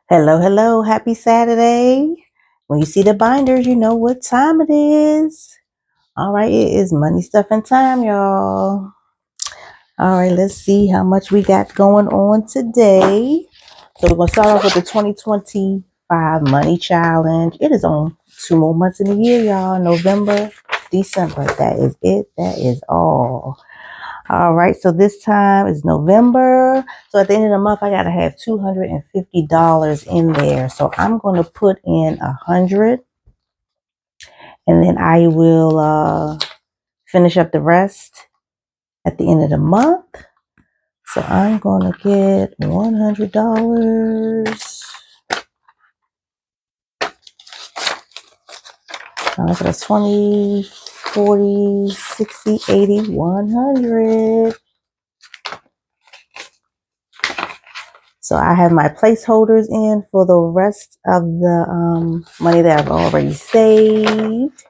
Hello, hello. Happy Saturday. When you see the binders, you know what time it is. All right, it is money stuffing time, y'all. All right, let's see how much we got going on today. So we're going to start off with the 2025 money challenge. It is on 2 more months in the year, y'all. November, December. That is it. That is all. All right, so this time is November. So at the end of the month, I gotta have $250 in there. So I'm gonna put in 100, and then I will finish up the rest at the end of the month. So I'm gonna get $100. So that's 20, 40, 60, 80, 100. So I have my placeholders in for the rest of the money that I've already saved.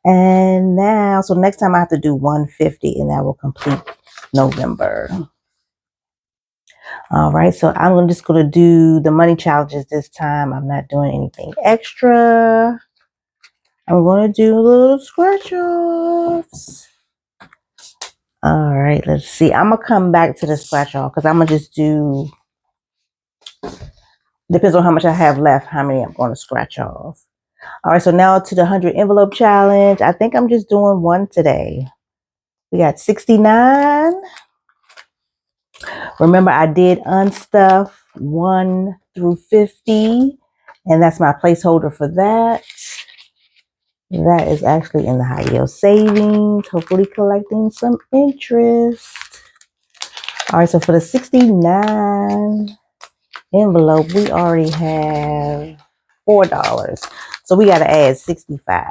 And now, so next time I have to do 150 and that will complete November. All right, so I'm just going to do the money challenges this time. I'm not doing anything extra. I'm going to do little scratch offs. All right, let's see. I'm going to come back to the scratch off because I'm going to just do, depends on how much I have left, how many I'm going to scratch off. All right, so now to the 100 envelope challenge. I think I'm just doing one today. We got 69. Remember, I did unstuff 1 through 50, and that's my placeholder for that. That is actually in the high yield savings, hopefully collecting some interest. All right, so for the 69 envelope, we already have $4. So we got to add 65.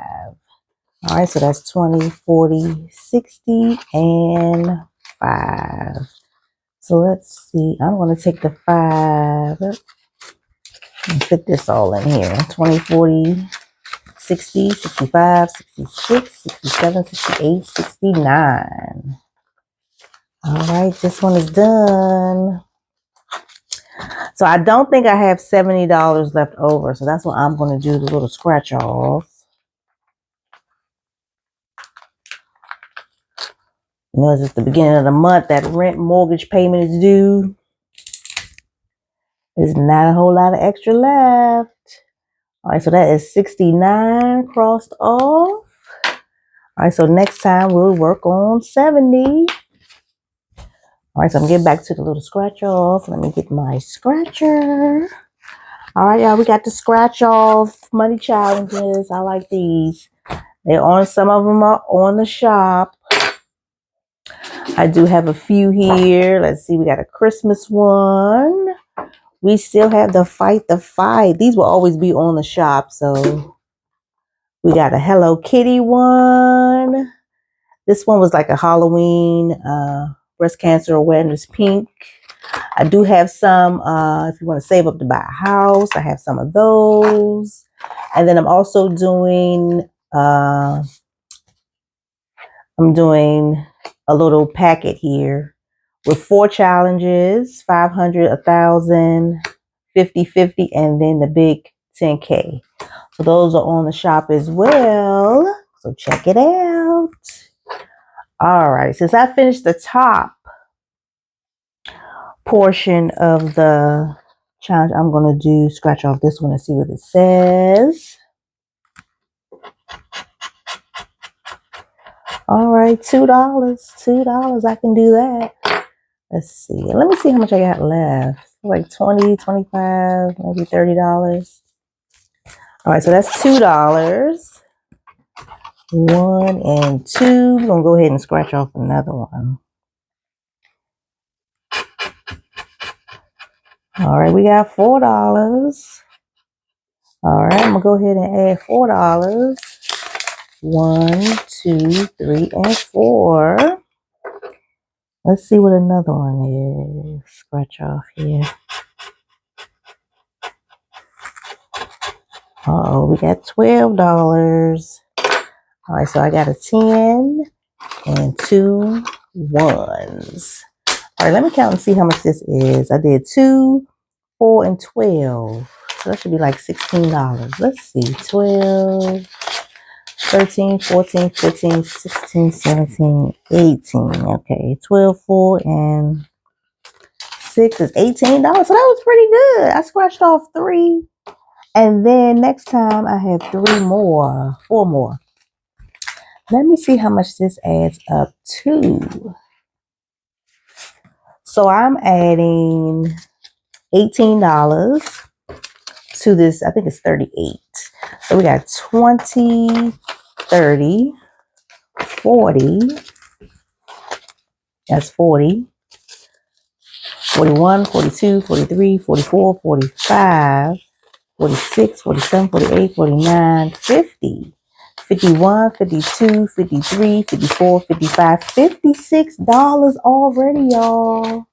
All right, so that's 20, 40, 60, and 5. So let's see. I'm going to take the 5 and fit this all in here. 20, 40, 60, 65, 66, 67, 68, 69. All right, this one is done. So I don't think I have $70 left over. So that's what I'm going to do, the little scratch off. You know, it's just the beginning of the month. That rent mortgage payment is due. There's not a whole lot of extra left. All right, so that is 69 crossed off. All right, so next time we'll work on 70. All right, so I'm getting back to the little scratch off. Let me get my scratcher. All right, y'all, we got the scratch off money challenges. I like these. They're on, some of them are on the shop. I do have a few here. Let's see, we got a Christmas one. We still have the Fight the Fight. These will always be on the shop. So we got a Hello Kitty one. This one was like a Halloween breast cancer awareness pink. I do have some, if you want to save up to buy a house, I have some of those. And then I'm also doing, I'm doing a little packet here with 4 challenges, 500, 1,000, 50, 50, and then the big 10K. So those are on the shop as well. So check it out. All right, since I finished the top portion of the challenge, I'm going to do scratch off this one and see what it says. All right, $2. $2. I can do that. Let's see. Let me see how much I got left. Like 20, 25, maybe $30. All right, so that's $2. 1 and 2. We're going to go ahead and scratch off another one. All right, we got $4. All right, I'm going to go ahead and add $4. 1, 2, 3, and 4. Let's see what another one is. Scratch off here. Uh-oh, we got $12. All right, so I got a 10 and 2 1s. All right, let me count and see how much this is. I did 2, 4, and 12. So that should be like $16. Let's see. 12, 13, 14, 15, 16, 17, 18. Okay. 12, 4, and 6 is $18. So that was pretty good. I scratched off 3. And then next time I have 4 more. Let me see how much this adds up to. So I'm adding $18 to this. I think it's 38. So we got 20, 30, 40. That's 40. 41, 42, 43, 44, 45, 46, 47, 48, 49, 50. 51, 52, 53, 54, 55, $56 already, y'all.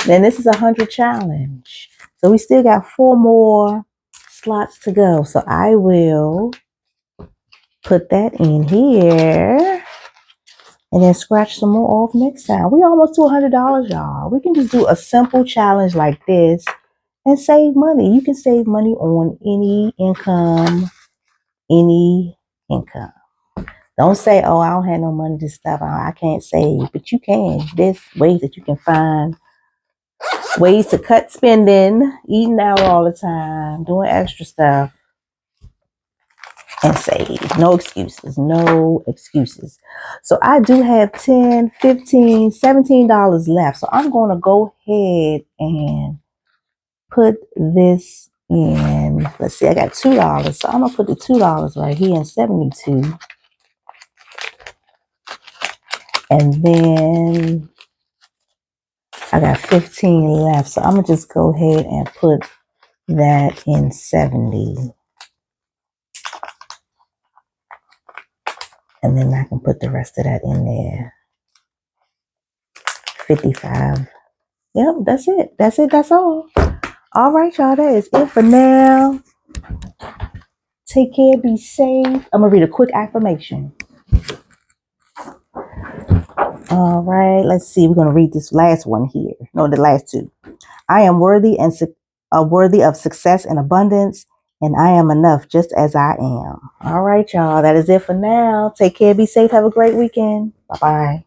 Then this is a 100 challenge. So we still got 4 more slots to go. So I will put that in here and then scratch some more off next time. We almost to $100, y'all. We can just do a simple challenge like this and save money. You can save money on any income. Don't say, oh, I don't have no money to stuff. I can't save. But you can. There's ways that you can find ways to cut spending, eating out all the time, doing extra stuff, and save. No excuses. No excuses. So I do have $10, $15, $17 left. So I'm going to go ahead and put this in. Let's see, I got $2. So I'm going to put the $2 right here in 72. And then I got 15 left. So I'm going to just go ahead and put that in 70. And then I can put the rest of that in there. 55. Yep, that's it. That's it. That's all. All right, y'all. That is it for now. Take care. Be safe. I'm going to read a quick affirmation. All right. Let's see. We're going to read this last one here. No, the last 2. I am worthy and worthy of success and abundance, and I am enough just as I am. All right, y'all. That is it for now. Take care. Be safe. Have a great weekend. Bye-bye.